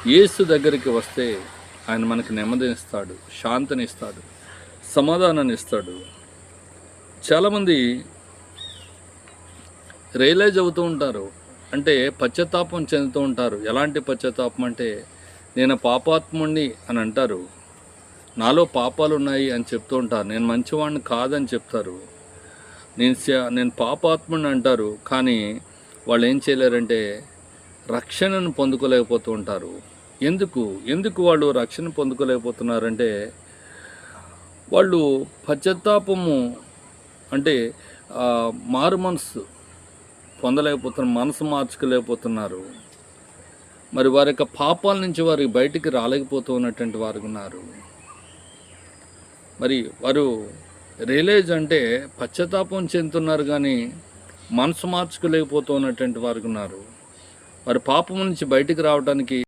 యేసు దగ్గరికి వస్తే ఆయన మనకు నెమ్మదినిస్తాడు, శాంతినిస్తాడు, సమాధానాన్ని ఇస్తాడు. చాలామంది రియలైజ్ అవుతూ ఉంటారు, అంటే పశ్చాత్తాపం చెందుతూ ఉంటారు. ఎలాంటి పశ్చాత్తాపం అంటే, నేను పాపాత్ముడిని అని అంటారు, నాలో పాపాలు ఉన్నాయి అని చెప్తూ ఉంటారు, నేను మంచివాడిని కాదని చెప్తారు, నేను పాపాత్ముడిని అంటారు. కానీ వాళ్ళు ఏం చేయలేరంటే రక్షణను పొందుకోలేకపోతూ ఉంటారు. ఎందుకు వాళ్ళు రక్షణ పొందుకోలేకపోతున్నారంటే, వాళ్ళు పశ్చాత్తాపము అంటే మారు మనసు పొందలేకపోతున్నారు, మనసు మార్చుకోలేకపోతున్నారు. మరి వారి యొక్క పాపాల నుంచి వారి బయటికి రాలేకపోతూ ఉన్నటువంటి వారు ఉన్నారు. మరి వారు రియలైజ్ అంటే పశ్చాత్తాపం చెందుతున్నారు, కానీ మనసు మార్చుకోలేకపోతూ ఉన్నటువంటి వారు ఉన్నారు. వారి పాపం నుంచి బయటికి రావడానికి